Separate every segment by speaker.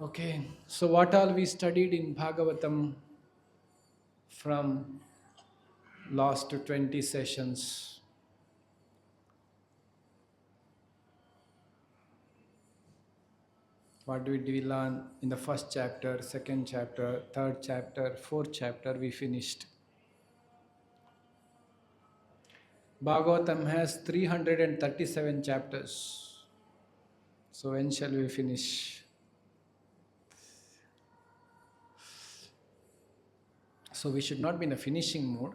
Speaker 1: Okay, so what all we studied in Bhagavatam from last 20 sessions? What did we learn in the first chapter, second chapter, third chapter, fourth chapter? We finished. Bhagavatam has 337 chapters. So when shall we finish? So we should not be in a finishing mode.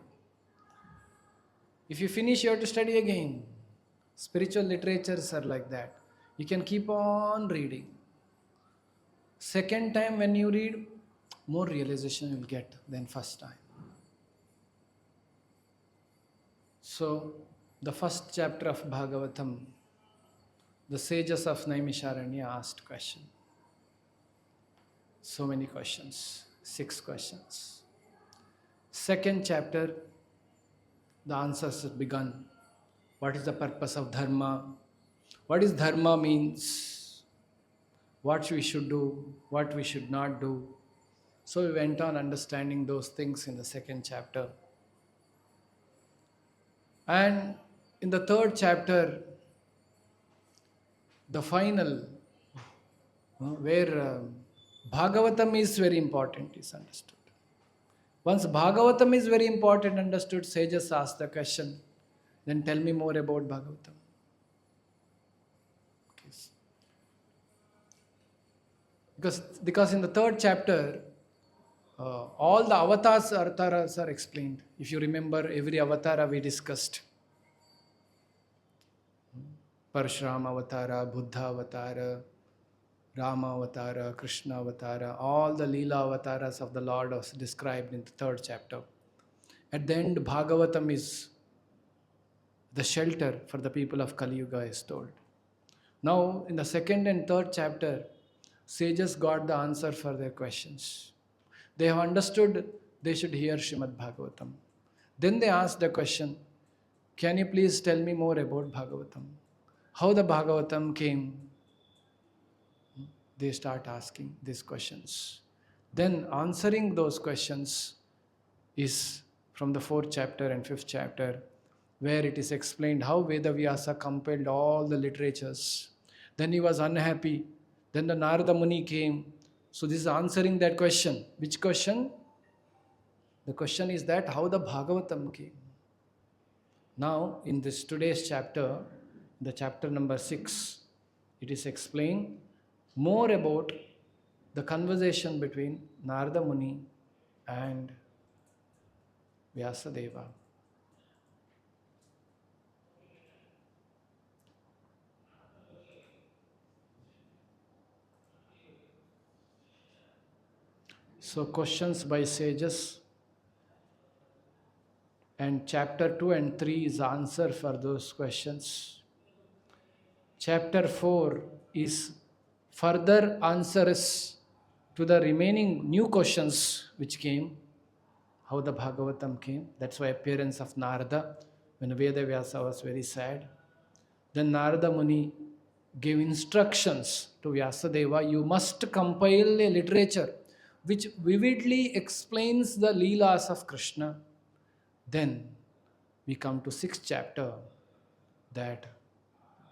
Speaker 1: If you finish, you have to study again. Spiritual literatures are like that. You can keep on reading. Second time when you read, more realization you will get than first time. So, the first chapter of Bhagavatam, the sages of Naimisharanya asked question. So many questions, 6 questions. Second chapter, the answers have begun. What is the purpose of dharma? What is dharma means? What we should do, what we should not do. So we went on understanding those things in the second chapter. And in the third chapter, the final, where Bhagavatam is very important, is understood. Once Bhagavatam is very important, understood, sages ask the question, then tell me more about Bhagavatam. Because in the third chapter, all the avatars are explained. If you remember, every avatara we discussed. Parashurama avatara, Buddha avatara, Rama avatara, Krishna avatara, all the Leela avatars of the Lord was described in the third chapter. At the end, Bhagavatam is the shelter for the people of Kali Yuga is told. Now, in the second and third chapter, sages got the answer for their questions. They have understood they should hear Srimad Bhagavatam. Then they asked the question, can you please tell me more about Bhagavatam? How the Bhagavatam came? They start asking these questions. Then answering those questions is from the 4th chapter and 5th chapter, where it is explained how Vedavyasa compiled all the literatures. Then he was unhappy. Then the Narada Muni came. So this is answering that question. Which question? The question is that how the Bhagavatam came. Now in this today's chapter, the chapter number 6, it is explained more about the conversation between Narada Muni and Vyasadeva. So questions by sages, and chapter 2 and 3 is answer for those questions. Chapter 4 is further answers to the remaining new questions which came, how the Bhagavatam came. That's why appearance of Narada when Vedavyasa was very sad. Then Narada Muni gave instructions to Vyasadeva, you must compile a literature which vividly explains the Leelas of Krishna. Then we come to 6th chapter, that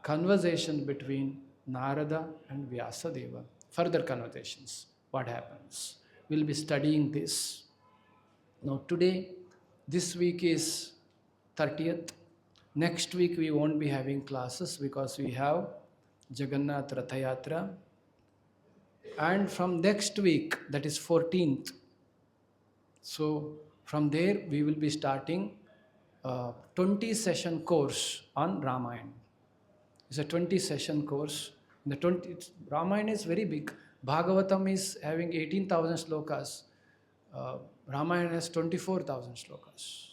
Speaker 1: conversation between Narada and Vyasadeva. Further conversations, what happens? We'll be studying this. Now today, this week is 30th. Next week we won't be having classes because we have Jagannath Ratha Yatra. And from next week, that is 14th. So from there we will be starting a 20 session course on Ramayana. It's a 20 session course. Ramayana is very big. Bhagavatam is having 18,000 slokas. Ramayana has 24,000 slokas.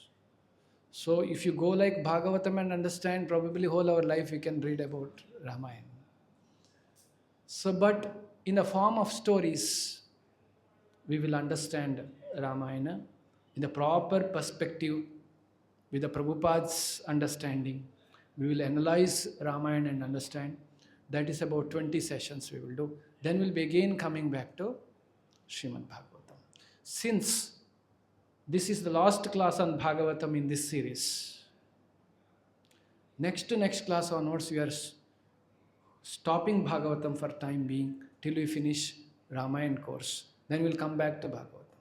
Speaker 1: So if you go like Bhagavatam and understand, probably whole our life we can read about Ramayana. So, but in the form of stories, we will understand Ramayana in the proper perspective with the Prabhupada's understanding. We will analyze Ramayana and understand. That is about 20 sessions we will do. Then we'll be again coming back to Srimad Bhagavatam. Since this is the last class on Bhagavatam in this series, next to next class onwards, we are stopping Bhagavatam for time being till we finish Ramayana course. Then we'll come back to Bhagavatam.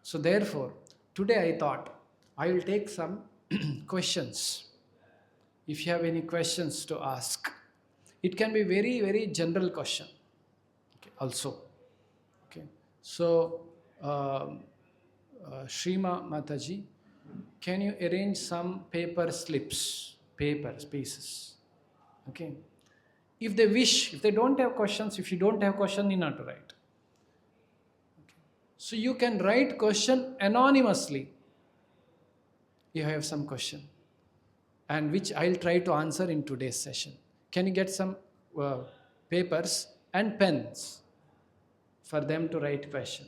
Speaker 1: So therefore, today I thought I will take some questions. If you have any questions to ask, it can be very, very general question. Okay, also. Okay. So, Shrima Mataji, can you arrange some paper slips, papers, pieces? Okay. If they wish, if they don't have questions, if you don't have question, you not to write. Okay. So you can write question anonymously. You have some question, and which I'll try to answer in today's session. Can you get some papers and pens for them to write question?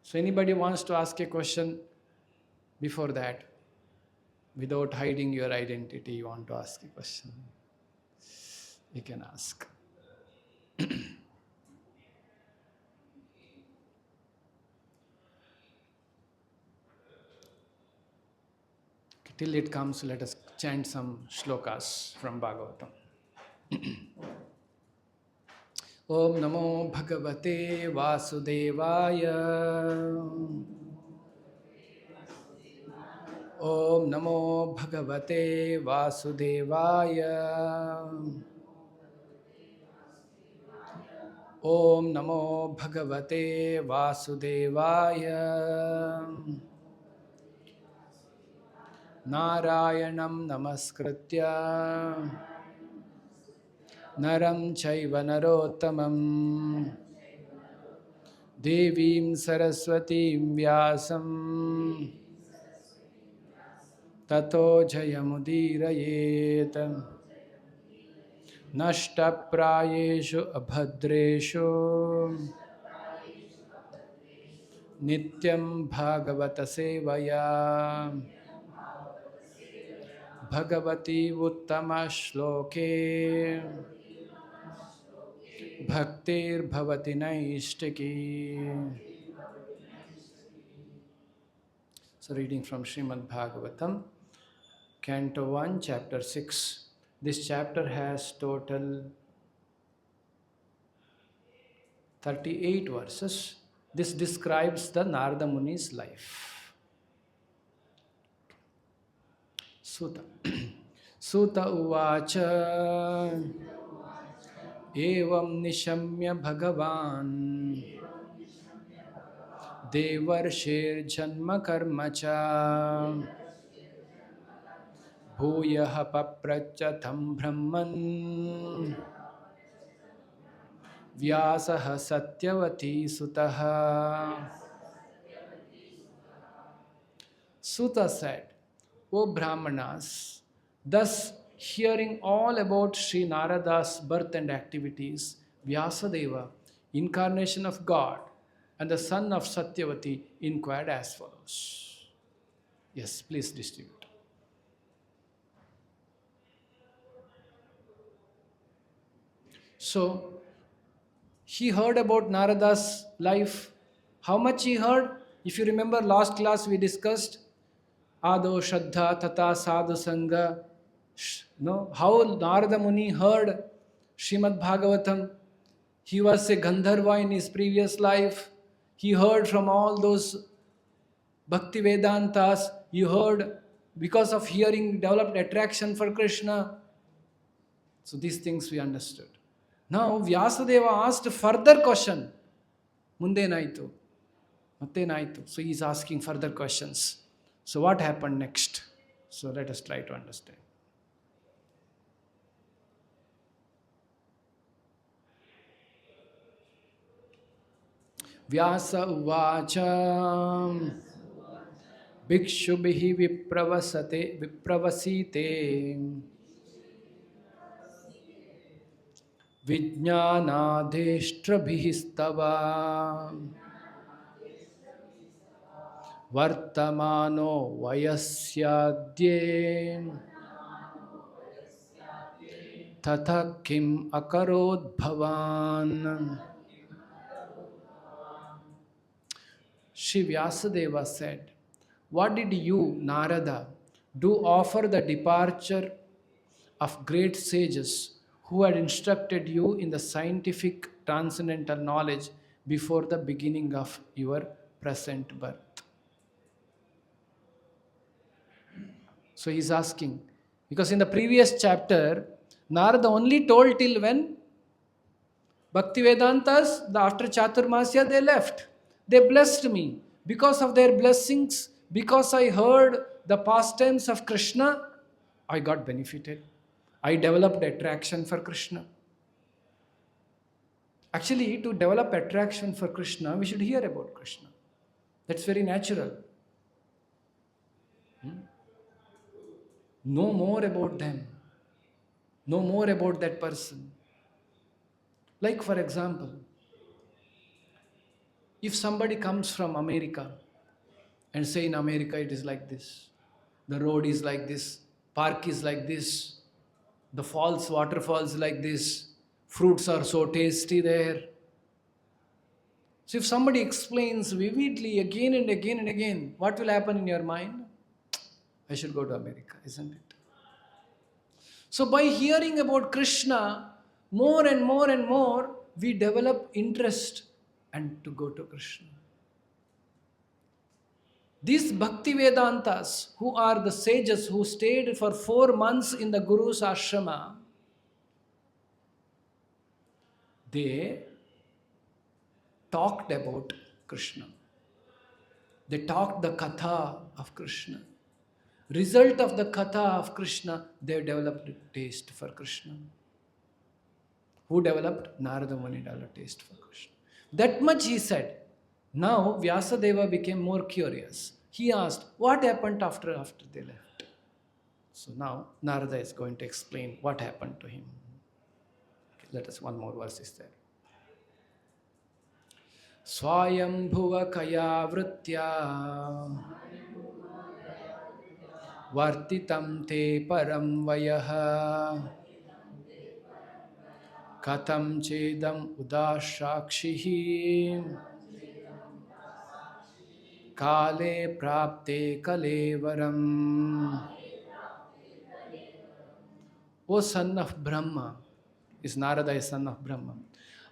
Speaker 1: So anybody wants to ask a question before that, without hiding your identity, you want to ask a question, you can ask. Till it comes, let us chant some shlokas from Bhagavatam. Om Namo Bhagavate Vasudevaya. Om Namo Bhagavate Vasudevaya. Om Namo Bhagavate Vasudevaya. Narayanam Namaskritya Naram Chaiva Narottamam Devim Saraswatim Vyasam Tato Jayamudirayet Nashta Prayeshu Abhadreshu Nityam Bhagavata Sevaya Bhagavati Uttama Shloke Bhaktir Bhavati Naishtaki. So reading from Srimad Bhagavatam, Canto 1, Chapter 6. This chapter has total 38 verses. This describes the Narada Muni's life. Sutta. Sutta Uvacha Evam Nishamya Bhagavan Devarshir Janma Karmacha Bhuyah Paprachatham Brahman Vyasah Satyavati Sutaha. Sutta said, O Brahmanas, thus hearing all about Sri Narada's birth and activities, Vyasadeva, incarnation of God, and the son of Satyavati, inquired as follows. Yes, please distribute. So, he heard about Narada's life. How much he heard? If you remember last class we discussed Ado Shraddha Tata Sadhu Sangha. No, how Narada Muni heard Srimad Bhagavatam. He was a Gandharva in his previous life. He heard from all those Bhakti Vedantas. He heard, because of hearing, developed attraction for Krishna. So these things we understood. Now Vyasadeva asked further question. Munde naitu. Matte naitu. So he is asking further questions. So what happened next? So let us try to understand. Vyasa uvacha bhikshubhihi vipravasite vijnanadeshtrabhistava vartamano vayasyadye Tatha kim akarod bhavan. Shri Vyasadeva said, what did you, Narada, do offer the departure of great sages who had instructed you in the scientific transcendental knowledge before the beginning of your present birth? So he's asking, because in the previous chapter, Narada only told till when Bhakti Vedantas, after Chaturmasya, they left. They blessed me. Because of their blessings, because I heard the pastimes of Krishna, I got benefited. I developed attraction for Krishna. Actually, to develop attraction for Krishna, we should hear about Krishna. That's very natural. Know more about them. Know more about that person. Like, for example, if somebody comes from America and say in America it is like this, the road is like this, park is like this, the falls, waterfalls like this, fruits are so tasty there. So if somebody explains vividly again and again and again, what will happen in your mind? I should go to America, isn't it? So by hearing about Krishna more and more and more, we develop interest and to go to Krishna. These Bhakti Vedantas, who are the sages who stayed for 4 months in the Guru's ashrama, they talked about Krishna. They talked the katha of Krishna. Result of the katha of Krishna, they developed a taste for Krishna. Who developed? Narada Muni developed taste for Krishna. That much he said. Now Vyasadeva became more curious. He asked, what happened after they left? So now Narada is going to explain what happened to him. Okay, let us, one more verse is there. Swayambhuva kaya vritya vartitam te param vayaha katam chedam udashakshihi kale prapte kalevaram. O son of Brahma, is Narada a son of Brahma?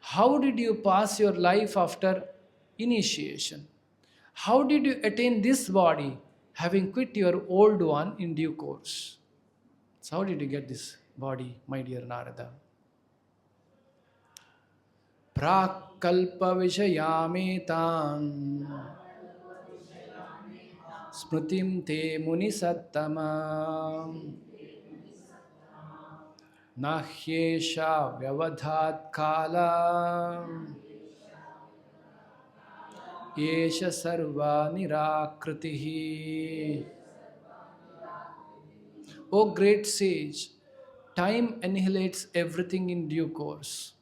Speaker 1: How did you pass your life after initiation? How did you attain this body, having quit your old one in due course? So how did you get this body, my dear Narada? Prakalpa vishayametam smritim te muni sattamam nahyesha vyavadhat kala yesha sarva nirakritihi. O great sage, time annihilates everything in due course.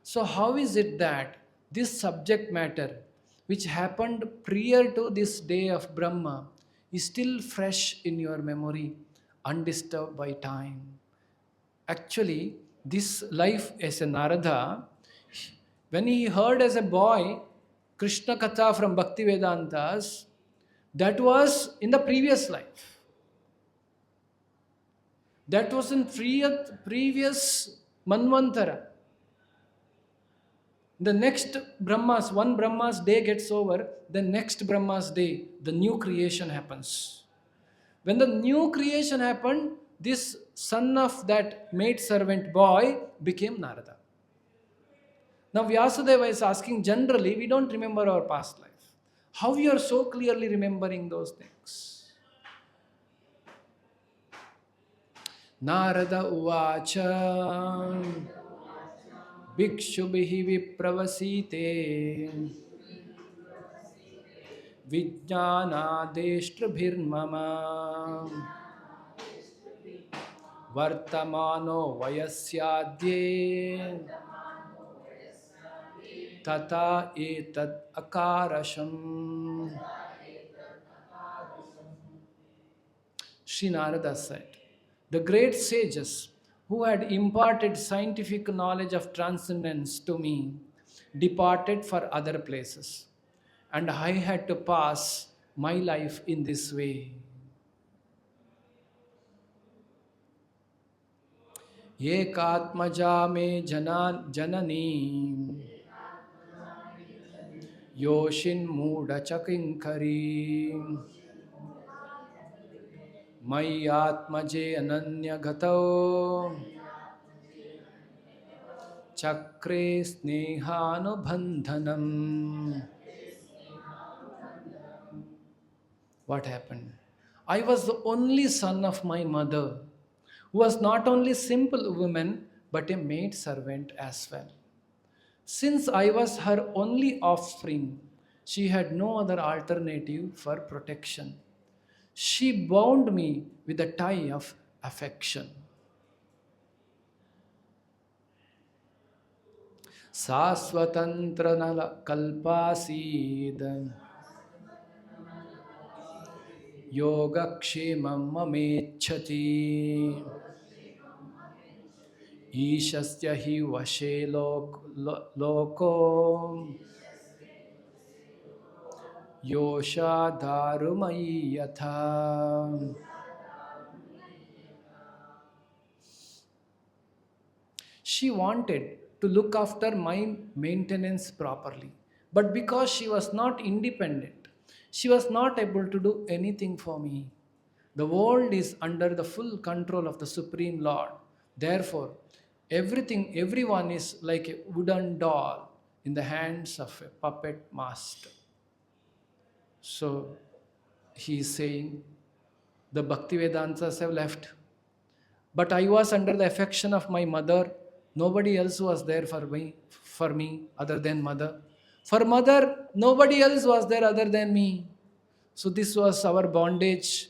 Speaker 1: So how is it that this subject matter, which happened prior to this day of Brahma, is still fresh in your memory, undisturbed by time? Actually, this life as a Narada, when he heard as a boy Krishna Katha from Bhakti Vedantas, that was in the previous life. That was in previous Manvantara. The next Brahmas, one Brahma's day gets over, the next Brahma's day, the new creation happens. When the new creation happened, this son of that maid servant boy became Narada. Now Vyasadeva is asking, generally we don't remember our past life. How you are so clearly remembering those things? Narada uvacha bhikshubhihi vipravasite vijnanadeshtrabhirmama vartamano vayasyadye tata etad akarasham. Sri Narada said, the great sages who had imparted scientific knowledge of transcendence to me, departed for other places, and I had to pass my life in this way. Ekatmaja me janani yoshin muda chakinkari mai atmaje ananya gato chakre snehanubandhanam. What happened? I was the only son of my mother, who was not only simple woman but a maid servant as well. Since I was her only offspring, she had no other alternative for protection. She bound me with a tie of affection. Sa swatantra nala kalpasid yogakshemam mamechati ईशस्य हि वशे लोको योषा दारुमयी यथा. She wanted to look after my maintenance properly, but because she was not independent, she was not able to do anything for me. The world is under the full control of the Supreme Lord. Therefore, everyone is like a wooden doll in the hands of a puppet master. So, he is saying, the Bhaktivedants have left. But I was under the affection of my mother. Nobody else was there for me other than mother. For mother, nobody else was there other than me. So this was our bondage.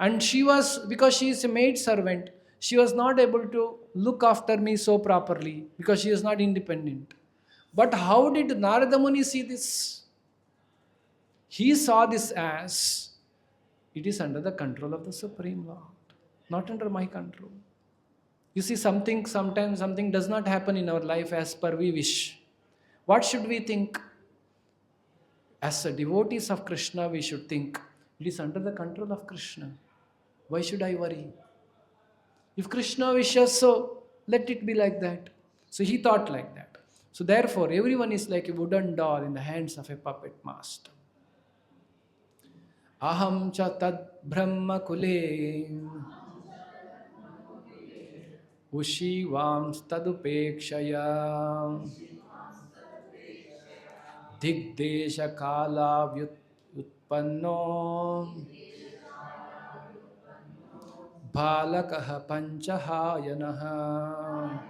Speaker 1: And she was, because she is a maid servant, she was not able to look after me so properly because she is not independent. But how did Narada Muni see this? He saw this as it is under the control of the Supreme Lord, not under my control. You see, sometimes something does not happen in our life as per we wish. What should we think? As a devotees of Krishna, we should think, it is under the control of Krishna. Why should I worry? If Krishna wishes so, let it be like that. So he thought like that. So therefore, everyone is like a wooden doll in the hands of a puppet master. Aham cha tad brahma kule ushi vams tadupekshaya digdesha kala utpanno balakah panchahayanaha.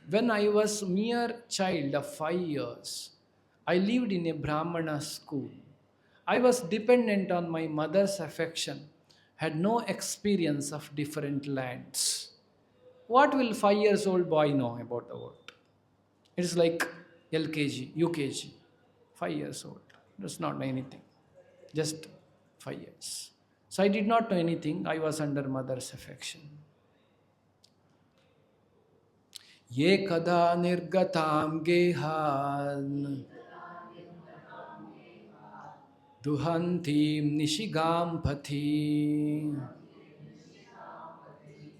Speaker 1: When I was mere child of 5 years, I lived in a Brahmana school. I was dependent on my mother's affection, had no experience of different lands. What will 5 years old boy know about the world? It is like LKG, UKG, 5 years old. Does not know anything. Just 5 years. So I did not know anything. I was under mother's affection. Ye kada nirgatam gehan duhantim nishigam pathi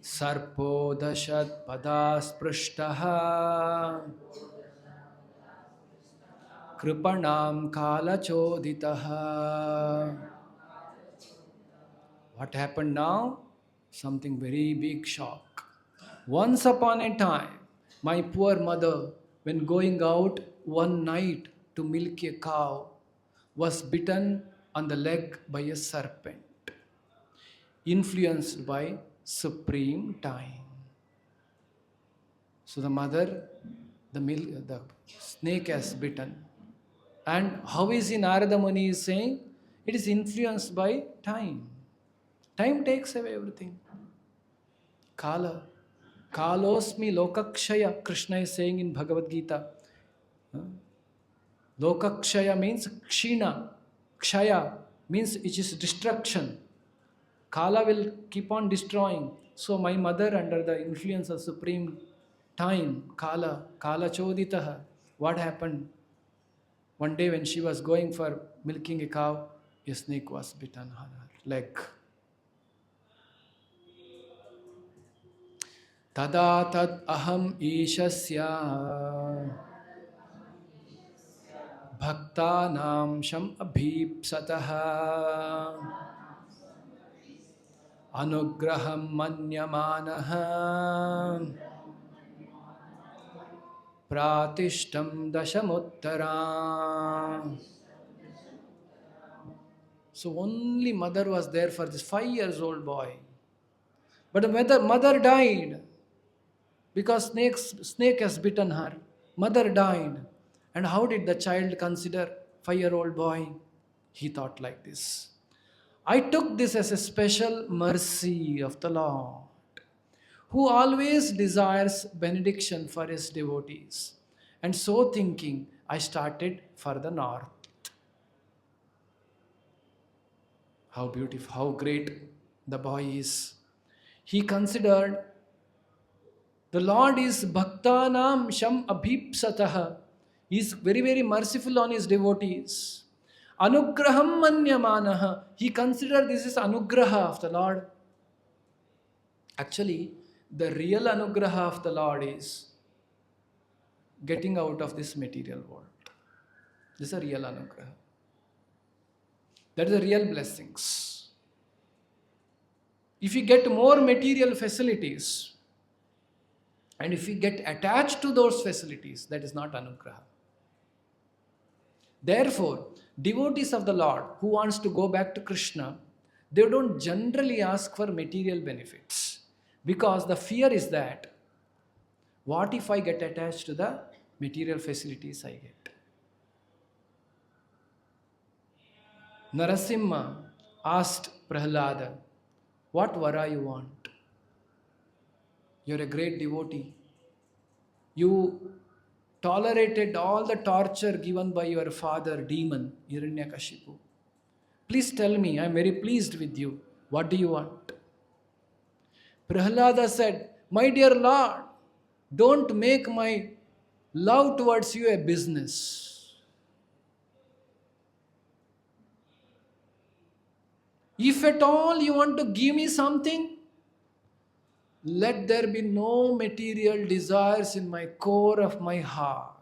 Speaker 1: sarpo dashat padas prishtaha kripanam kala choditaha. What happened now? Something very big shock. Once upon a time, my poor mother, when going out one night to milk a cow, was bitten on the leg by a serpent, influenced by supreme time. So the mother, the snake has bitten. And how is Narada Muni is saying? It is influenced by time. Time takes away everything. Kala. Kalosmi lokakshaya, Krishna is saying in Bhagavad Gita. Lokakshaya means kshina. Kshaya means it is destruction. Kala will keep on destroying. So my mother, under the influence of supreme time, Kala Choditaha, what happened? One day when she was going for milking a cow, a snake was bitten on her leg. Tada tad aham ishasya bhaktanam sham abhipsataha anugraham manyamanaha pratishtam dashamuttara. So only mother was there for this 5 years old boy. But the mother died because snake has bitten her. Mother died. And how did the child consider 5-year-old boy? He thought like this. I took this as a special mercy of the Lord, who always desires benediction for his devotees. And so thinking, I started for the north. How beautiful, how great the boy is. He considered the Lord is Bhaktanam Sham Abhipsataha. He is very, very merciful on his devotees. Anugraham Manyamanaha. He considered this is Anugraha of the Lord. Actually, the real Anugraha of the Lord is getting out of this material world. This is a real Anugraha. That is the real blessings. If you get more material facilities, and if you get attached to those facilities, that is not Anugraha. Therefore, devotees of the Lord who wants to go back to Krishna, they don't generally ask for material benefits. Because the fear is that, what if I get attached to the material facilities I get? Narasimha asked Prahlada, what vara you want? You're a great devotee. You tolerated all the torture given by your father, demon, Hiranyakashipu. Please tell me, I am very pleased with you. What do you want? Prahlada said, my dear Lord, don't make my love towards you a business. If at all you want to give me something, let there be no material desires in my core of my heart.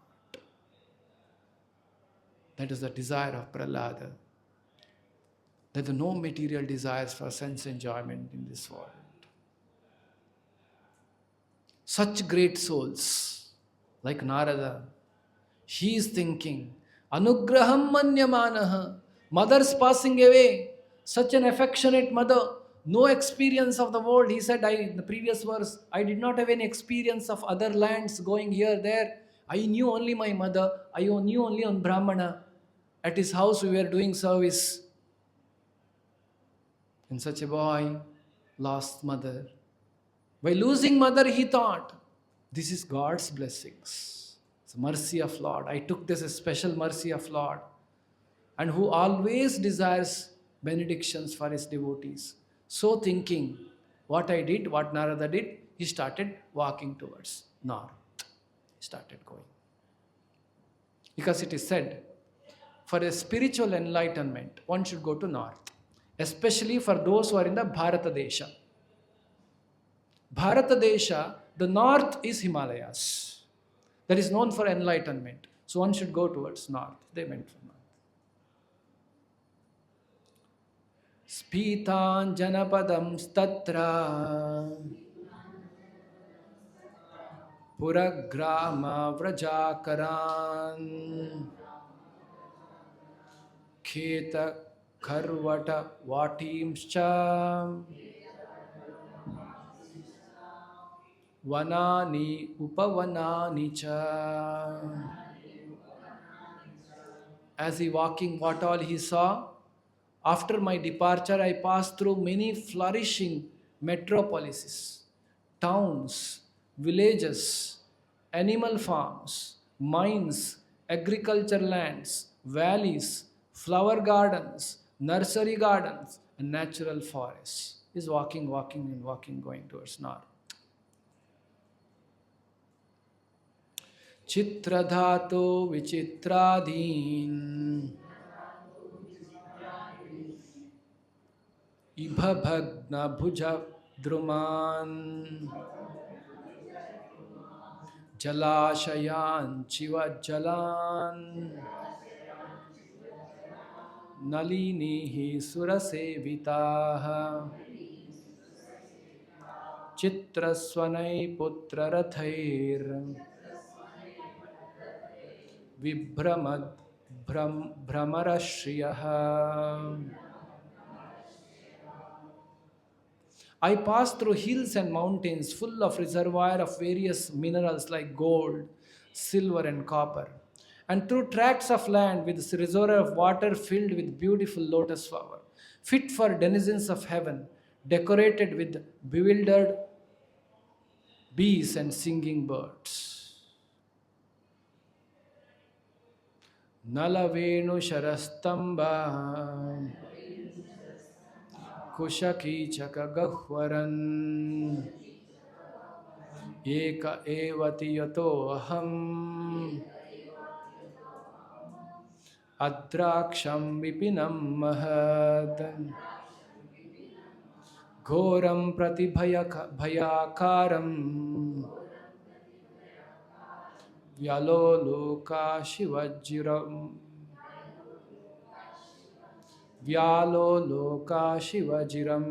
Speaker 1: That is the desire of Prahlada. There are no material desires for sense enjoyment in this world. Such great souls, like Narada, he is thinking, Anugraham Manyamanaha, mother's passing away, such an affectionate mother, no experience of the world. He said, in the previous verse, I did not have any experience of other lands going here, there. I knew only my mother. I knew only on Brahmana. At his house we were doing service. And such a boy lost mother. By losing mother, he thought, this is God's blessings. It's the mercy of Lord. I took this as special mercy of Lord. And who always desires benedictions for his devotees. So thinking, what I did, what Narada did, he started walking towards north. He started going. Because it is said, for a spiritual enlightenment, one should go to north. Especially for those who are in the Bharata Desha. Bharata Desha, the north is Himalayas. That is known for enlightenment. So one should go towards north. They went for north. Spitan janapadam statra puragrama vrajakaran kheta kharvata vatimscha vanani upavanani cha. As he walking, what all he saw? After my departure, I passed through many flourishing metropolises, towns, villages, animal farms, mines, agriculture lands, valleys, flower gardens, nursery gardens, and natural forests. is walking, walking, and walking, going towards north. Chitradhato vichitradhin ibhabhagna bhuja druman jalashayan chiva jalan nalinihi surasevitaha chitrasvanai putrarathair vibramad भ्रमरश्रियः. I passed through hills and mountains full of reservoir of various minerals like gold, silver and copper, and through tracts of land with reservoir of water filled with beautiful lotus flower, fit for denizens of heaven, decorated with bewildered bees and singing birds. Nalavenu Sharastamba Kushakīchaka Gahwaran Eka Evati Yato Aham Adraksham Vipinam Mahad Ghoram Pratibhayakaram Vyaloloka Shivajiram Vyaloloka Shivajiram.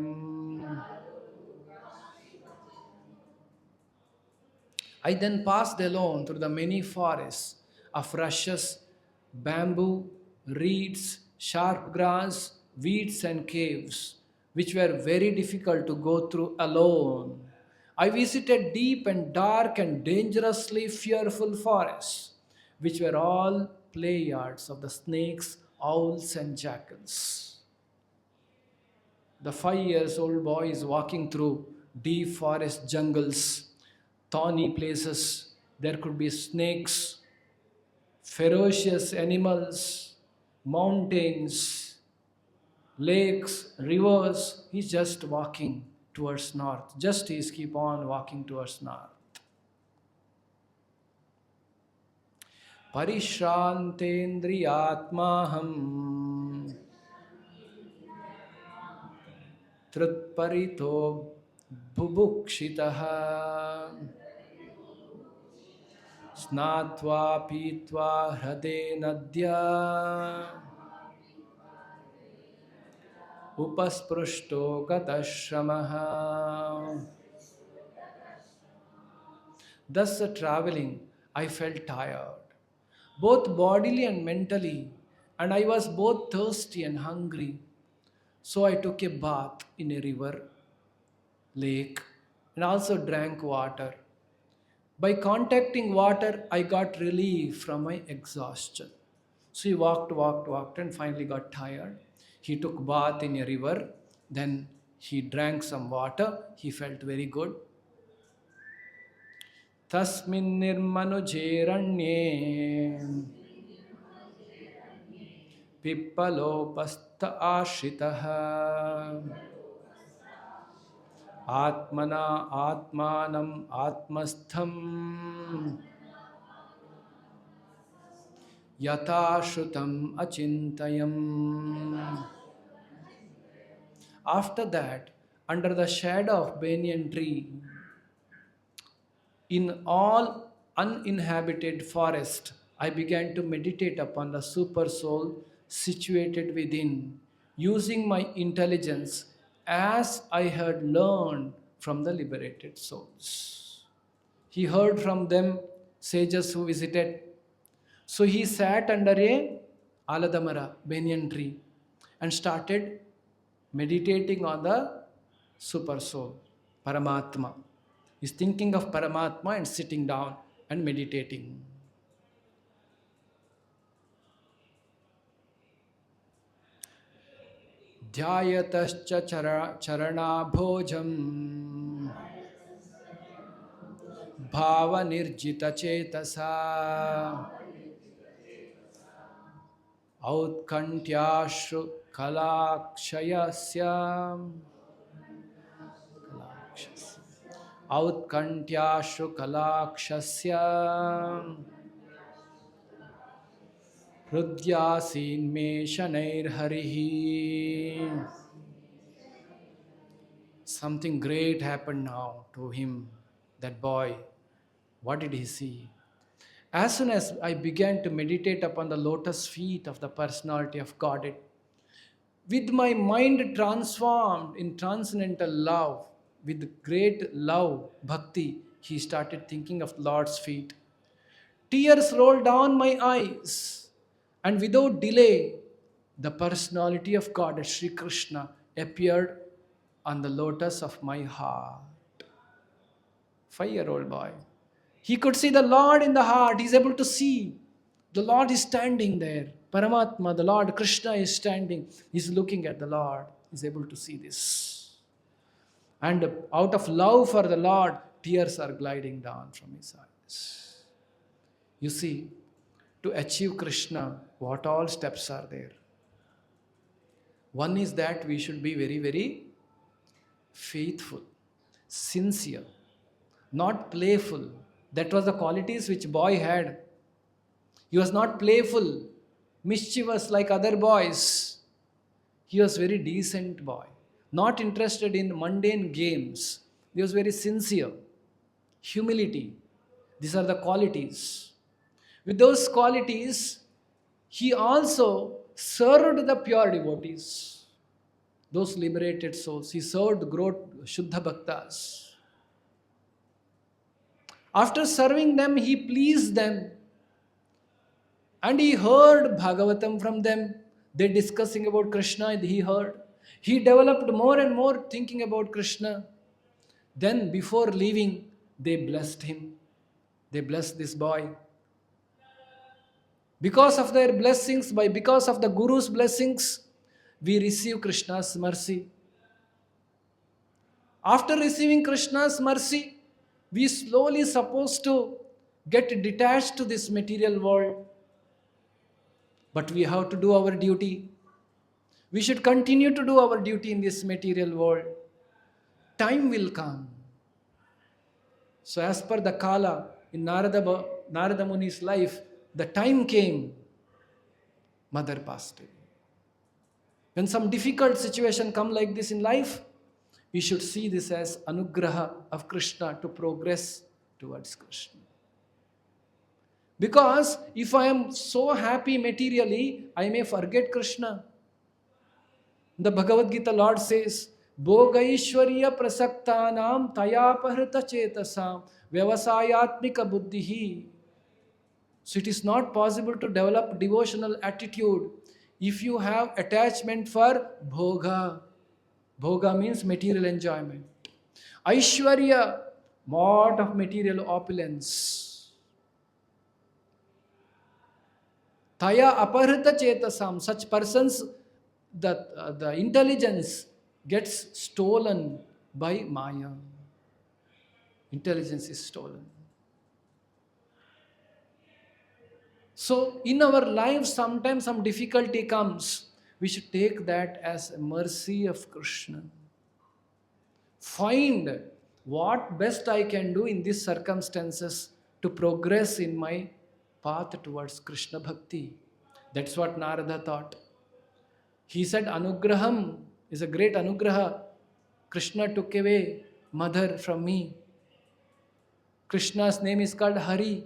Speaker 1: I then passed alone through the many forests of rushes, bamboo, reeds, sharp grass, weeds, and caves, which were very difficult to go through alone. I visited deep and dark and dangerously fearful forests, which were all play yards of the snakes, owls, and jackals. The 5 years old boy is walking through deep forest jungles, thorny places. There could be snakes, ferocious animals, mountains, lakes, rivers. He's just walking towards north. He's keep on walking towards north. Parishrantendriyatmaham Trutparito bubukshitaha Snatva pitva hrade nadya Upasprushto gatashamaha. Thus traveling, I felt tired, both bodily and mentally, and I was both thirsty and hungry. So I took a bath in a river, lake, and also drank water. By contacting water, I got relief from my exhaustion. So he walked, and finally got tired. He took bath in a river, then he drank some water. He felt very good. Tasmin nirmanujeranye pippalopastha ashitaha atmana atmanam atmastham yata shrutam achintayam. After that, under the shadow of banyan tree, in all uninhabited forest, I began to meditate upon the super soul situated within, using my intelligence as I had learned from the liberated souls. He heard from them, sages who visited. So he sat under a aladamara, banyan tree, and started meditating on the super soul, Paramatma. He's thinking of Paramatma and sitting down and meditating. Dhyayatascha charanabhojam bhava nirjita chetasa outkantyashru kalakshayasya Outkantyashu kalakshasya Hrudyasin me shanair harihi. Something great happened now to him, that boy. What did he see? As soon as I began to meditate upon the lotus feet of the personality of Godhead, with my mind transformed in transcendental love, with great love, bhakti, he started thinking of Lord's feet. Tears rolled down my eyes, and without delay, the personality of God, Sri Krishna, appeared on the lotus of my heart. 5-year-old boy. He could see the Lord in the heart. He's able to see. The Lord is standing there. Paramatma, the Lord Krishna is standing. He's looking at the Lord. He's able to see this. And out of love for the Lord, tears are gliding down from his eyes. You see, to achieve Krishna, what all steps are there? One is that we should be very, very faithful, sincere, not playful. That was the qualities which boy had. He was not playful, mischievous like other boys. He was very decent boy, not interested in mundane games. He was very sincere. Humility. These are the qualities. With those qualities, he also served the pure devotees, those liberated souls. He served Shuddha Bhaktas. After serving them, he pleased them. And he heard Bhagavatam from them. They discussing about Krishna, he heard. He developed more and more thinking about Krishna. Then before leaving, they blessed him. They blessed this boy. Because of their blessings, because of the Guru's blessings, we receive Krishna's mercy. After receiving Krishna's mercy, we slowly supposed to get detached to this material world. But we have to do our duty. We should continue to do our duty in this material world. Time will come. So as per the Kala, in Narada Muni's life, the time came. Mother passed away. When some difficult situation come like this in life, we should see this as anugraha of Krishna to progress towards Krishna. Because if I am so happy materially, I may forget Krishna. The Bhagavad Gita Lord says, Bhogaishwarya prasaktanam tayapahrita chetasam vyavasayatmika buddhihi. So it is not possible to develop devotional attitude if you have attachment for bhoga. Bhoga means material enjoyment. Aishwarya, lot of material opulence. Taya aparhita chetasam, such persons, the intelligence gets stolen by Maya. Intelligence is stolen. So in our lives, sometimes some difficulty comes. We should take that as a mercy of Krishna. Find what best I can do in these circumstances to progress in my path towards Krishna Bhakti. That's what Narada thought. He said, Anugraham is a great anugraha. Krishna took away mother from me. Krishna's name is called Hari.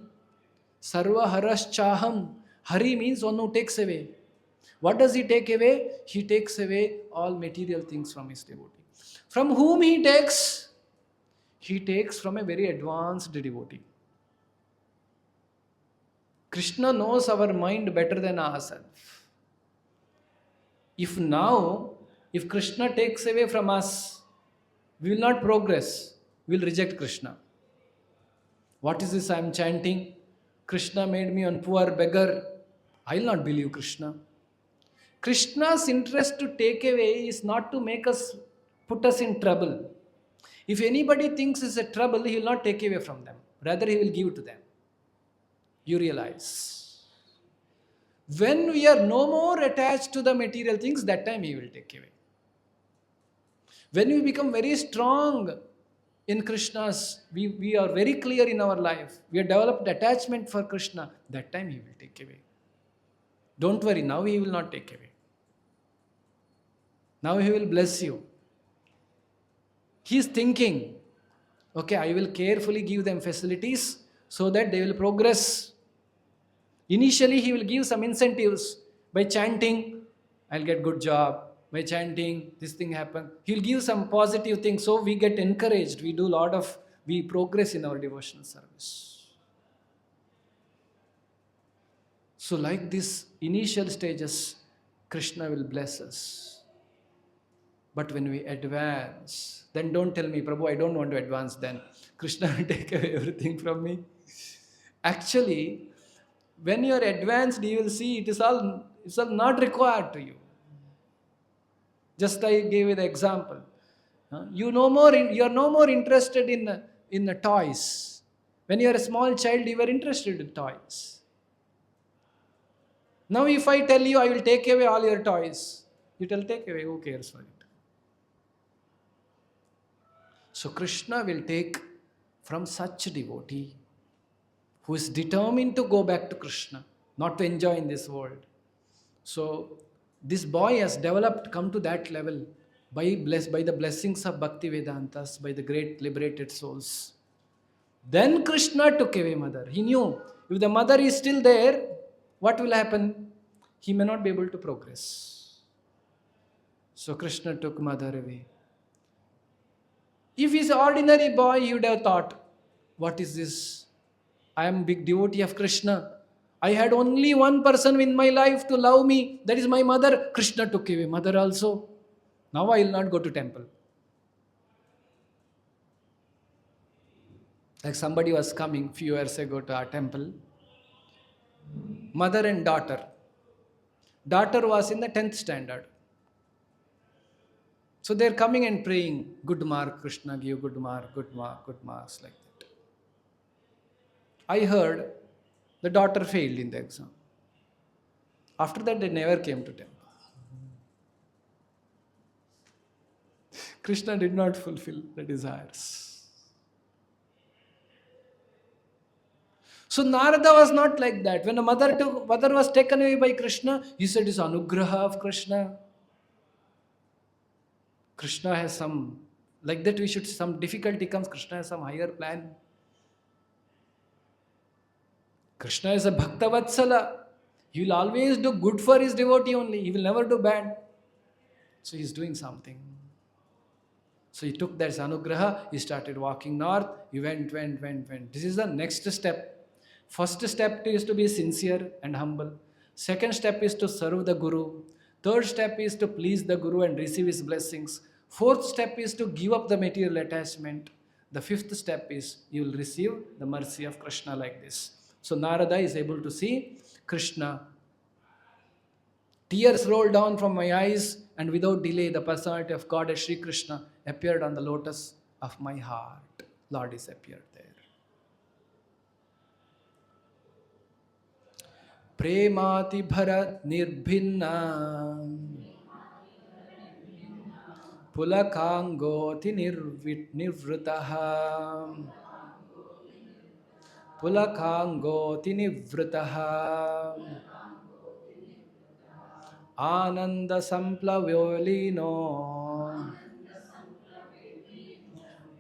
Speaker 1: Sarva Haras Chaham. Hari means one who takes away. What does he take away? He takes away all material things from his devotee. From whom he takes? He takes from a very advanced devotee. Krishna knows our mind better than ourselves. If Krishna takes away from us, we will not progress. We will reject Krishna. What is this I am chanting? Krishna made me a poor beggar. I will not believe Krishna. Krishna's interest to take away is not to put us in trouble. If anybody thinks it's a trouble, he will not take away from them. Rather, he will give to them. You realize. When we are no more attached to the material things, that time he will take away. When we become very strong, in Krishna's, we are very clear in our life. We have developed attachment for Krishna. That time he will take away. Don't worry, now he will not take away. Now he will bless you. He is thinking, okay, I will carefully give them facilities so that they will progress. Initially, he will give some incentives. By chanting, I'll get good job. By chanting, this thing happen. He'll give some positive things, so we get encouraged. We progress in our devotional service. So like this initial stages, Krishna will bless us. But when we advance, then don't tell me, Prabhu, I don't want to advance then. Krishna will take away everything from me. Actually, when you are advanced, you will see it's all not required to you. Just I gave you the example. You are no more interested in the toys. When you are a small child, you were interested in toys. Now if I tell you I will take away all your toys, you will take away, who cares for it? So Krishna will take from such a devotee who is determined to go back to Krishna, not to enjoy in this world. So this boy has come to that level by the blessings of Bhakti Vedantas, by the great liberated souls. Then Krishna took away mother. He knew if the mother is still there, what will happen? He may not be able to progress. So Krishna took mother away. If he's an ordinary boy, he would have thought, what is this? I am a big devotee of Krishna. I had only one person in my life to love me. That is my mother. Krishna took away mother also. Now I will not go to temple. Like somebody was coming few years ago to our temple. Mother and daughter. Daughter was in the 10th standard. So they are coming and praying, good mark, Krishna give good mark, good marks, like that. I heard the daughter failed in the exam. After that, they never came to temple. Krishna did not fulfill the desires. So Narada was not like that. When the mother was taken away by Krishna, he said it's anugraha of Krishna. Krishna has some, like that some difficulty comes, Krishna has some higher plan. Krishna is a Bhakta Vatsala. He will always do good for his devotee only. He will never do bad. So he is doing something. So he took that anugraha, he started walking north, he went. This is the next step. First step is to be sincere and humble. Second step is to serve the Guru. Third step is to please the Guru and receive his blessings. Fourth step is to give up the material attachment. The fifth step is you will receive the mercy of Krishna like this. So Narada is able to see Krishna. Tears rolled down from my eyes, and without delay the personality of God as Sri Krishna appeared on the lotus of my heart. Lord is appeared there. Premati bharat nirbhinna pulakangoti nivritaha pulakangoti nivritaha ananda samplavyolino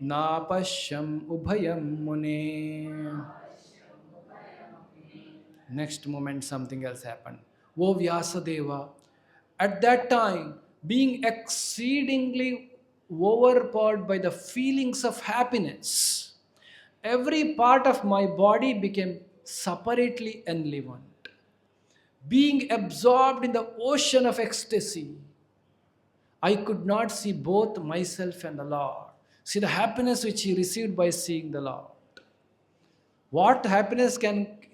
Speaker 1: napashyam ubhayam mune. Next moment something else happened. O Vyasadeva, at that time, being exceedingly overpowered by the feelings of happiness, every part of my body became separately enlivened. Being absorbed in the ocean of ecstasy, I could not see both myself and the Lord. See the happiness which he received by seeing the Lord. What happiness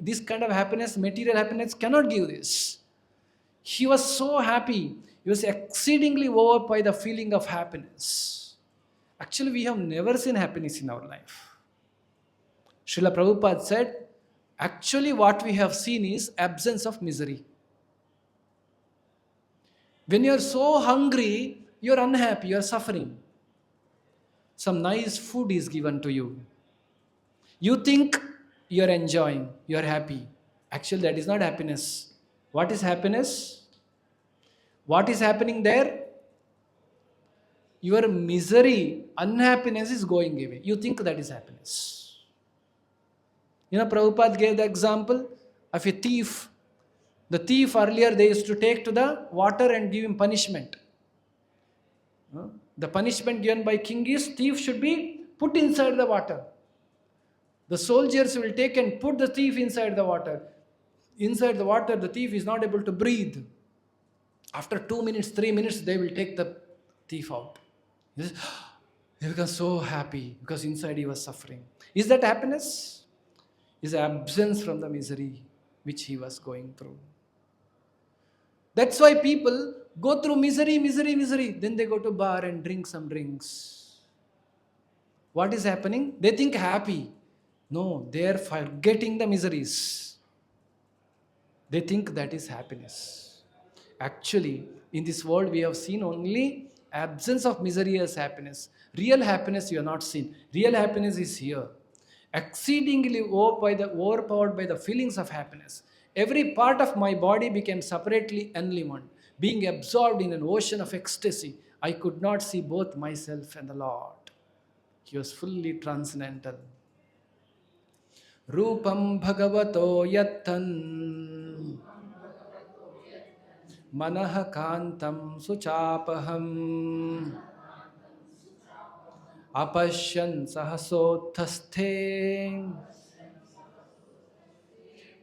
Speaker 1: this kind of happiness, material happiness cannot give this. He was so happy. He was exceedingly overpowered by the feeling of happiness. Actually, we have never seen happiness in our life. Srila Prabhupada said, actually what we have seen is absence of misery. When you are so hungry, you are unhappy, you are suffering. some nice food is given to you. You think you're enjoying, you're happy. Actually, that is not happiness. What is happiness? What is happening there? Your misery, unhappiness is going away. You think that is happiness. Prabhupada gave the example of a thief. The thief earlier they used to take to the water and give him punishment. The punishment given by king is thief should be put inside the water. The soldiers will take and put the thief inside the water. Inside the water, the thief is not able to breathe. After 2 minutes, 3 minutes, they will take the thief out. He becomes so happy because inside he was suffering. Is that happiness? Is absence from the misery which he was going through. That's why people go through misery. Then they go to bar and drink some drinks. What is happening? They think happy. No, they are forgetting the miseries. They think that is happiness. Actually, in this world we have seen only absence of misery as happiness. Real happiness you have not seen. Real happiness is here. Exceedingly overpowered by the feelings of happiness. Every part of my body became separately enlivened, being absorbed in an ocean of ecstasy. I could not see both myself and the Lord. He was fully transcendental. Rupam bhagavato yattan manah kantam suchapaham apashyan sahasothaste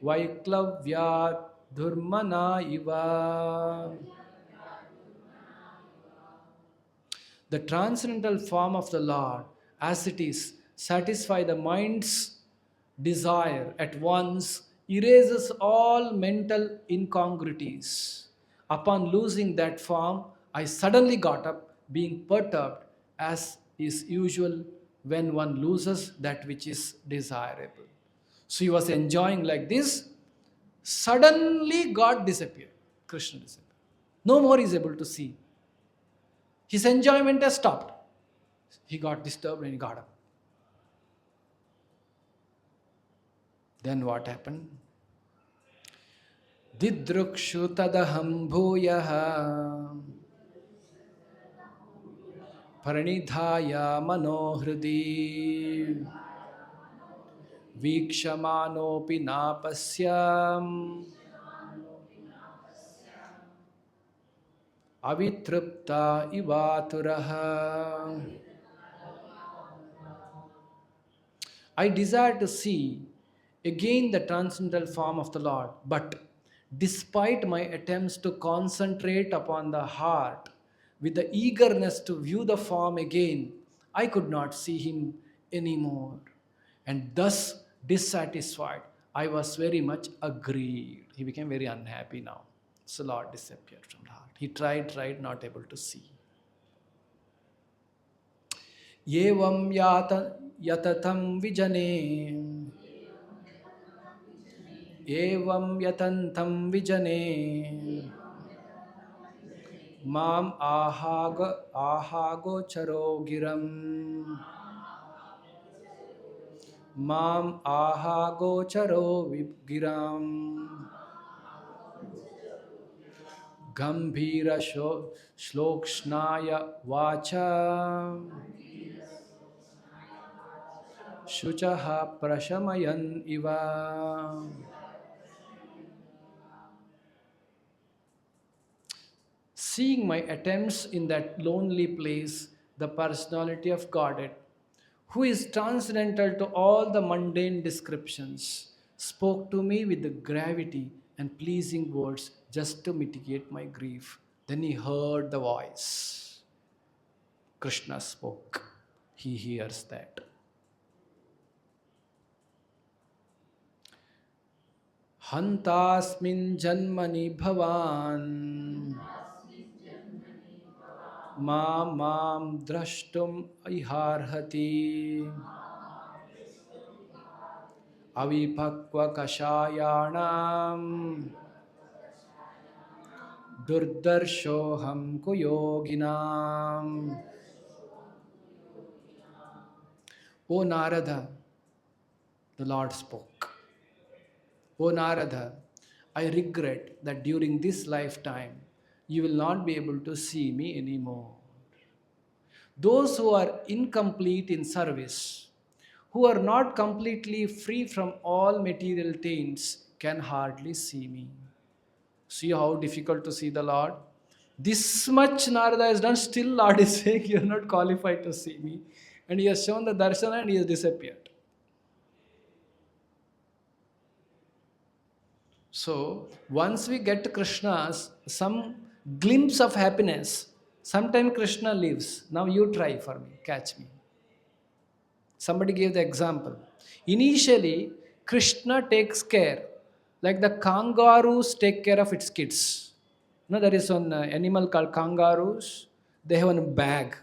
Speaker 1: vaiklavyat dhurmana iva. The transcendental form of the Lord, as it is, satisfy the mind's desire at once, erases all mental incongruities. Upon losing that form, I suddenly got up, being perturbed, as is usual when one loses that which is desirable. So he was enjoying like this. Suddenly God disappeared. Krishna disappeared. No more is able to see. His enjoyment has stopped. He got disturbed and he got up. Then what happened? Didrukshu tadaham bhuyaha pranidhaya manohridi vikshamanopi napasyam avitrupta ivaturaha. I desire to see again the transcendental form of the Lord, but despite my attempts to concentrate upon the heart with the eagerness to view the form again, I could not see him anymore. And thus, dissatisfied, I was very much aggrieved. He became very unhappy now. So Lord disappeared from the heart. He tried, not able to see. Yevam yatatam vijane evam yatantam vijane mam ahago charo giram mam ahago charo giram gambhira shlokshnaya vacha shuchaha prashamayan iva. Seeing my attempts in that lonely place, the personality of Godhead, who is transcendental to all the mundane descriptions, spoke to me with the gravity and pleasing words just to mitigate my grief. Then he heard the voice. Krishna spoke. He hears that. Hantasmin janmani bhavan mam drashtum iharhati avipakva kashayanam durdarshoham kuyoginam. O Narada, the Lord spoke. O Narada, I regret that during this lifetime you will not be able to see me anymore. Those who are incomplete in service, who are not completely free from all material taints, can hardly see me. See how difficult to see the Lord? This much Narada has done, still Lord is saying, you are not qualified to see me. And he has shown the darshan and he has disappeared. So, once we get Krishna's some glimpse of happiness, sometime Krishna leaves. Now you try for me, catch me. Somebody gave the example. Initially, Krishna takes care, like the kangaroos take care of its kids. There is one animal called kangaroos. They have a bag.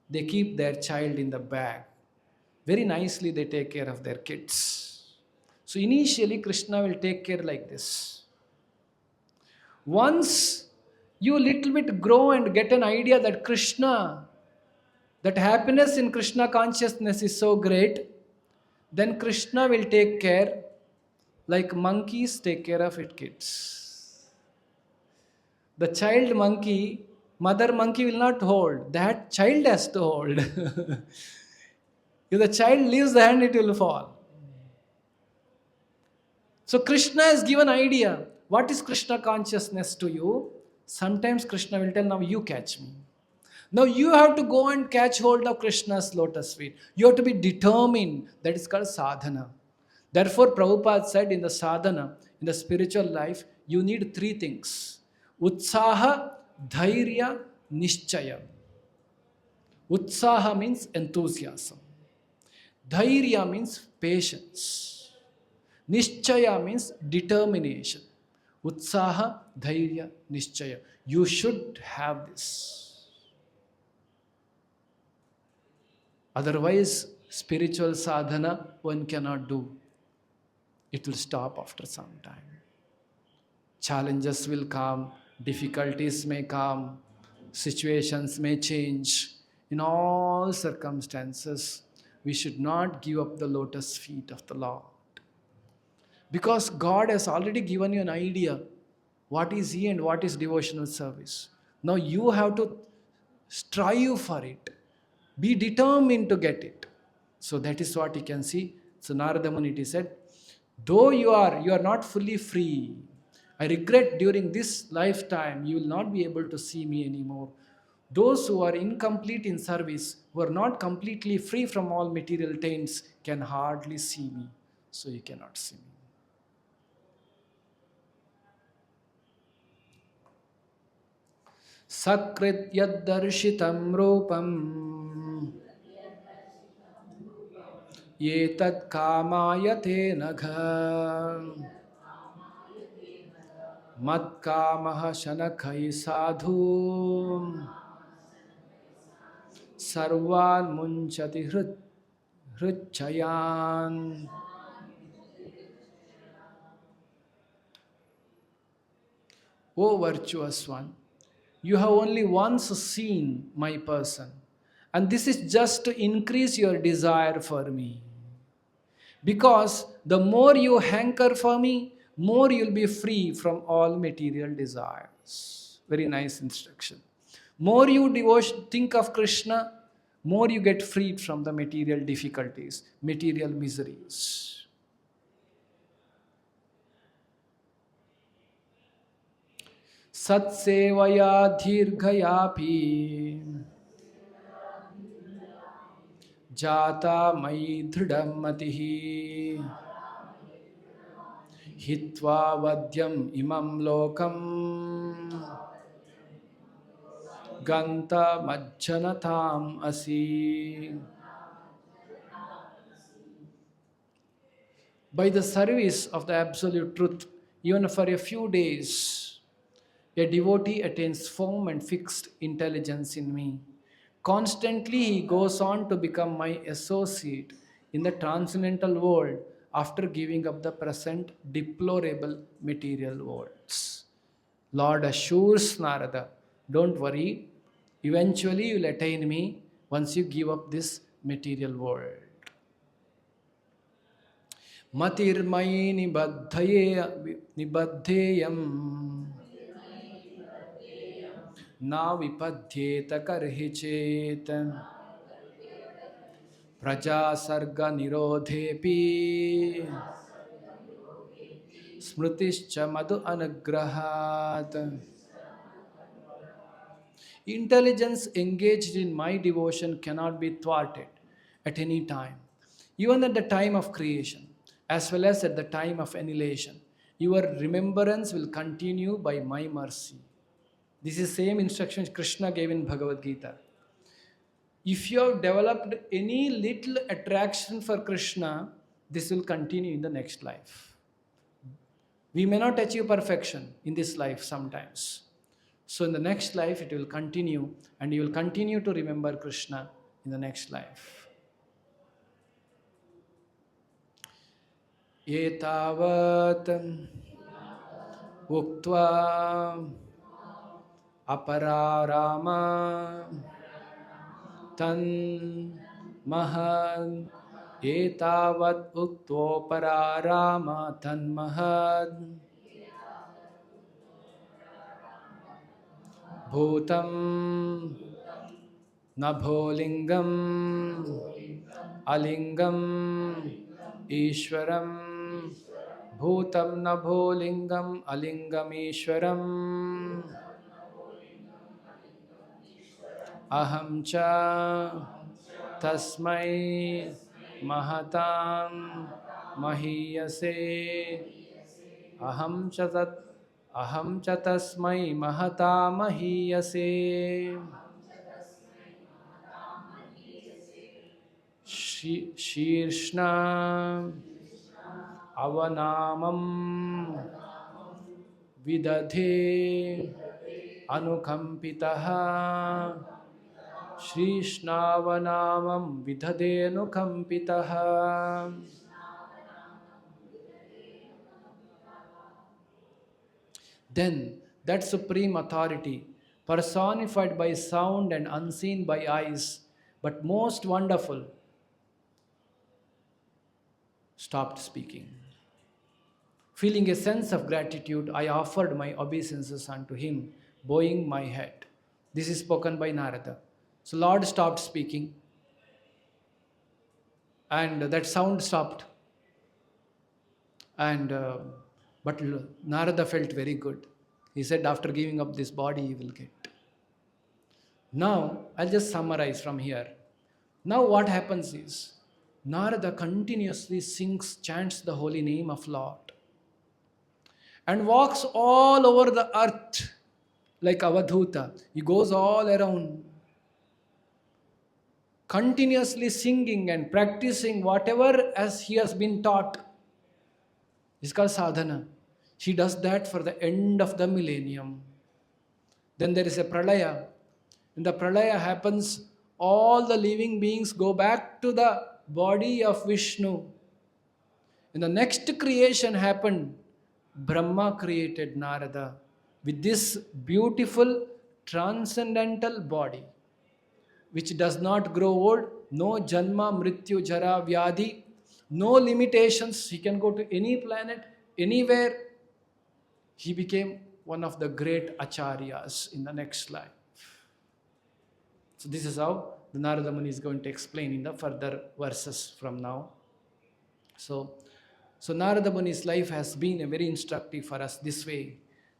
Speaker 1: They keep their child in the bag. Very nicely, they take care of their kids. So initially, Krishna will take care like this. Once you little bit grow and get an idea that Krishna, that happiness in Krishna consciousness is so great, then Krishna will take care like monkeys take care of its kids. The child monkey, mother monkey will not hold. That child has to hold. If the child leaves the hand, it will fall. So Krishna has given idea. What is Krishna consciousness to you? Sometimes Krishna will tell, now you catch me. Now you have to go and catch hold of Krishna's lotus feet. You have to be determined. That is called sadhana. Therefore, Prabhupada said in the sadhana, in the spiritual life, you need three things. Utsaha, dhairya, nishchaya. Utsaha means enthusiasm. Dhairya means patience. Nishchaya means determination. Utsaha, dhairya, nishchaya. You should have this. Otherwise, spiritual sadhana one cannot do. It will stop after some time. Challenges will come, difficulties may come, situations may change. In all circumstances, we should not give up the lotus feet of the Lord. Because God has already given you an idea what is He and what is devotional service. Now you have to strive for it. Be determined to get it. So that is what you can see. So Narada Muni said, though you are not fully free. I regret during this lifetime you will not be able to see me anymore. Those who are incomplete in service, who are not completely free from all material taints, can hardly see me. So you cannot see me. Sakrit yaddarshitam rupam yetat kamayate nagha mat kamaha shanakai sadhu sarvan munchati hritchayan. O virtuous one, you have only once seen my person, and this is just to increase your desire for me. Because the more you hanker for me, more you'll be free from all material desires. Very nice instruction. More you think of Krishna, more you get freed from the material difficulties, material miseries. Satsevaya dhirghayapi jata mai dhrudam matihi hitva vadyam imam lokam ganta majjanatam asi. By the service of the absolute truth, even for a few days, a devotee attains firm and fixed intelligence in me. Constantly he goes on to become my associate in the transcendental world after giving up the present deplorable material worlds. Lord assures Narada, don't worry, eventually you will attain me once you give up this material world. Matirmai nibaddheyam na vipadyeta karhichet praja sarga nirodhepi smritischa madhu anugrahat. Intelligence engaged in my devotion cannot be thwarted at any time, even at the time of creation, as well as at the time of annihilation. Your remembrance will continue by my mercy. This is same instruction Krishna gave in Bhagavad Gita. If you have developed any little attraction for Krishna, this will continue in the next life. We may not achieve perfection in this life sometimes. So in the next life it will continue, and you will continue to remember Krishna in the next life. Etavat uktva apara Rama tan mahad. Etavat uktva Rama tan mahad. Bhutam nabholingam alingam Ishwaram. Bhutam nabholingam alingam Ishwaram. Aham cha tasmai mahatam mahiyase. Aham cha tasmai mahata mahiyase. Shirshna avanamam vidadhe anukampitaha. Shrishnavanamam vidadhe anukampitaha. Then that supreme authority, personified by sound and unseen by eyes, but most wonderful, stopped speaking. Feeling a sense of gratitude, I offered my obeisances unto him, bowing my head. This is spoken by Narada. So Lord stopped speaking, and that sound stopped. But Narada felt very good. He said, after giving up this body, he will get. Now, I'll just summarize from here. Now what happens is, Narada continuously sings, chants the holy name of Lord, and walks all over the earth like Avadhuta. He goes all around, continuously singing and practicing whatever as he has been taught. It's called sadhana. She does that for the end of the millennium. Then there is a pralaya. When the pralaya happens, all the living beings go back to the body of Vishnu. When the next creation happened, Brahma created Narada with this beautiful transcendental body, which does not grow old, no janma, mrityu, jara, vyadhi, no limitations. He can go to any planet, anywhere. He became one of the great acharyas in the next life. So this is how the Narada Muni is going to explain in the further verses from now. So Narada Muni's life has been a very instructive for us this way,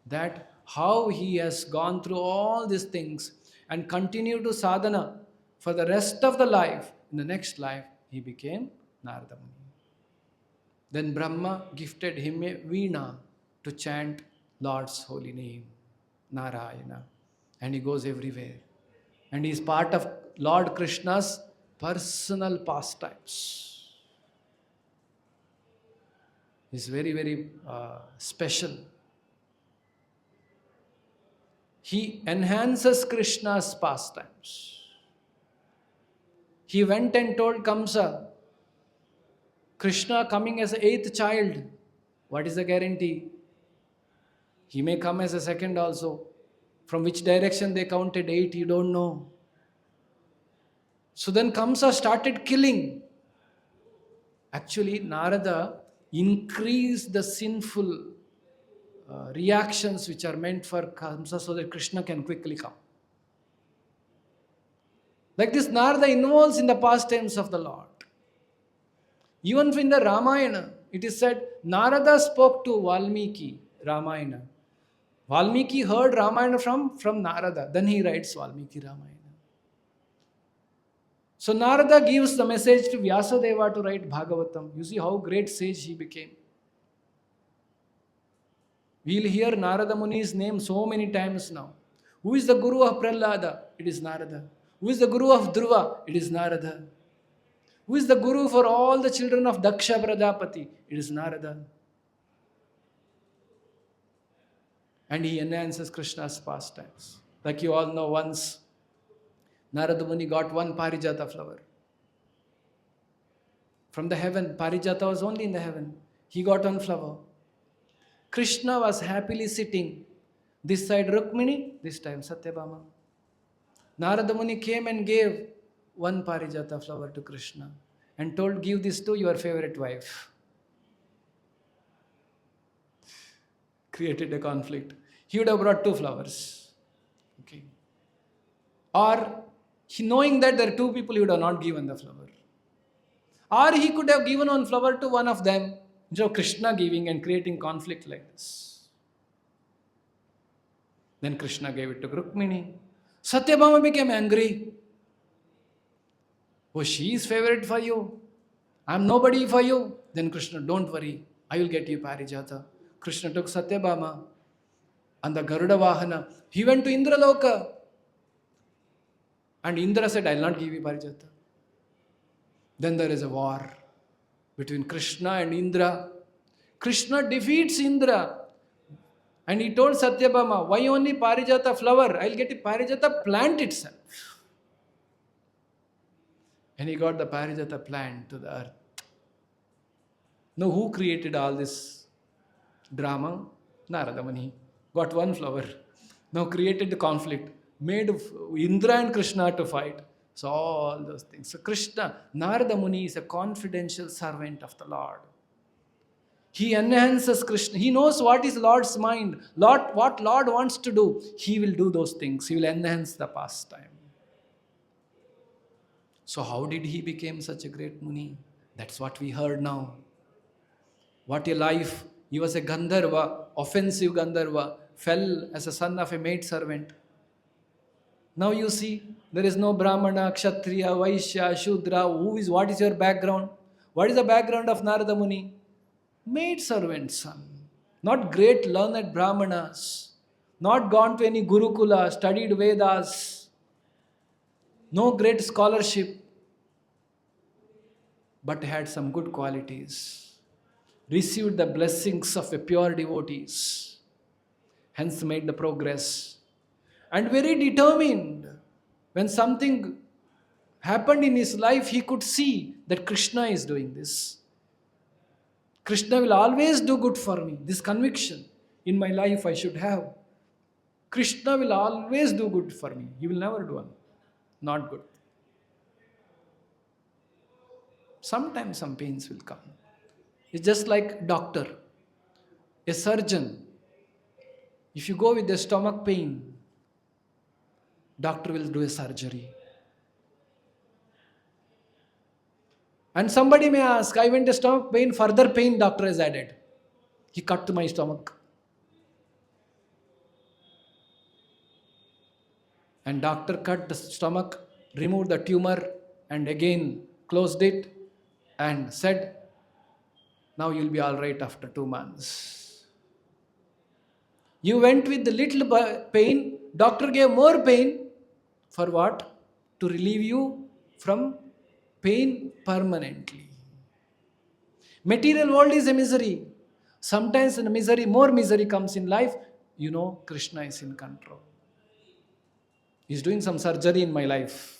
Speaker 1: that how he has gone through all these things and continued to sadhana for the rest of the life. In the next life, he became Narada Muni. Then Brahma gifted him a veena to chant Lord's holy name, Narayana. And he goes everywhere. And he is part of Lord Krishna's personal pastimes. He's very, very special. He enhances Krishna's pastimes. He went and told Kamsa, Krishna coming as an 8th child, what is the guarantee? He may come as a second also. From which direction they counted 8, you don't know. So then Kamsa started killing. Actually, Narada increase the sinful reactions which are meant for Kamsa so that Krishna can quickly come. Like this, Narada involves in the pastimes of the Lord. Even in the Ramayana, it is said Narada spoke to Valmiki Ramayana. Valmiki heard Ramayana from Narada. Then he writes Valmiki Ramayana. So Narada gives the message to Vyasadeva to write Bhagavatam. You see how great sage he became. We'll hear Narada Muni's name so many times now. Who is the Guru of Prahlada? It is Narada. Who is the Guru of Dhruva? It is Narada. Who is the Guru for all the children of Daksha Prajapati? It is Narada. And he enhances Krishna's pastimes. Like you all know, once Narada Muni got one Parijata flower. From the heaven, Parijata was only in the heaven. He got one flower. Krishna was happily sitting. This side Rukmini, this time Satyabhama. Narada Muni came and gave one Parijata flower to Krishna and told, give this to your favorite wife. Created a conflict. He would have brought two flowers. Okay. Or knowing that there are two people, he would have not given the flower. Or he could have given one flower to one of them. Krishna giving and creating conflict like this. Then Krishna gave it to Rukmini. Satyabhama became angry. Oh, she is favorite for you. I am nobody for you. Then Krishna, don't worry. I will get you Parijata. Krishna took Satyabhama and the Garuda Vahana. He went to Indraloka. And Indra said, I will not give you Parijata. Then there is a war between Krishna and Indra. Krishna defeats Indra. And he told Satyabhama, why only Parijata flower? I will get a Parijata plant itself. And he got the Parijata plant to the earth. Now who created all this drama? Narada Muni. Got one flower. Now created the conflict. Made Indra and Krishna to fight. So all those things. So Krishna, Narada Muni is a confidential servant of the Lord. He enhances Krishna. He knows what is Lord's mind. What Lord wants to do. He will do those things. He will enhance the pastime. So how did he become such a great Muni? That's what we heard now. What a life. He was a Gandharva, offensive Gandharva, fell as a son of a maid servant. Now you see, there is no Brahmana, Kshatriya, Vaishya, Shudra. What is your background? What is the background of Narada Muni? Maid servant son. Not great learned Brahmanas. Not gone to any Gurukula, studied Vedas. No great scholarship. But had some good qualities. Received the blessings of a pure devotees. Hence made the progress. And very determined. When something happened in his life, he could see that Krishna is doing this. Krishna will always do good for me. This conviction in my life I should have. Krishna will always do good for me. He will never do not good. Sometimes some pains will come. It's just like doctor, a surgeon. If you go with a stomach pain, doctor will do a surgery. And somebody may ask, I went to stomach pain, further pain doctor has added. He cut my stomach. And doctor cut the stomach, removed the tumor and again closed it and said, now you'll be all right after 2 months. You went with the little pain, doctor gave more pain. For what? To relieve you from pain permanently. Material world is a misery. Sometimes in misery, more misery comes in life. You know, Krishna is in control. He's doing some surgery in my life.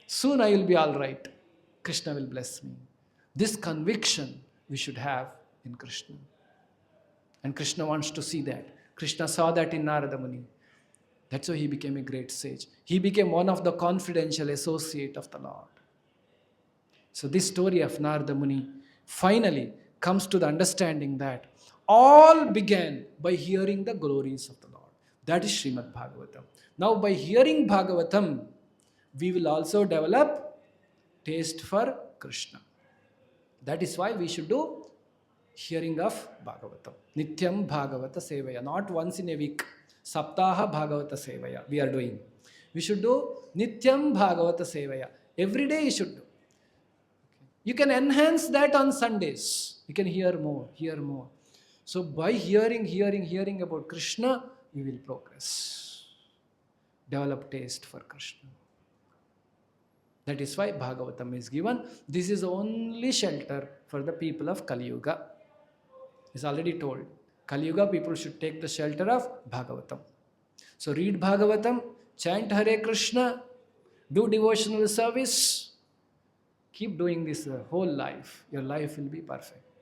Speaker 1: Soon I will be all right. Krishna will bless me. This conviction we should have in Krishna. And Krishna wants to see that. Krishna saw that in Narada Muni. That's why he became a great sage. He became one of the confidential associate of the Lord. So this story of Narada Muni finally comes to the understanding that all began by hearing the glories of the Lord. That is Srimad Bhagavatam. Now, by hearing Bhagavatam, we will also develop taste for Krishna. That is why we should do hearing of Bhagavatam. Nityam Bhagavata Sevaya. Not once in a week. Saptaha Bhagavata Sevaya. We are doing. We should do Nityam Bhagavata Sevaya. Every day you should do. You can enhance that on Sundays. You can hear more, hear more. So by hearing about Krishna, you will progress. Develop taste for Krishna. That is why Bhagavatam is given. This is only shelter for the people of Kali Yuga. It's already told. Kali Yuga people should take the shelter of Bhagavatam. So read Bhagavatam, chant Hare Krishna, do devotional service. Keep doing this whole life. Your life will be perfect.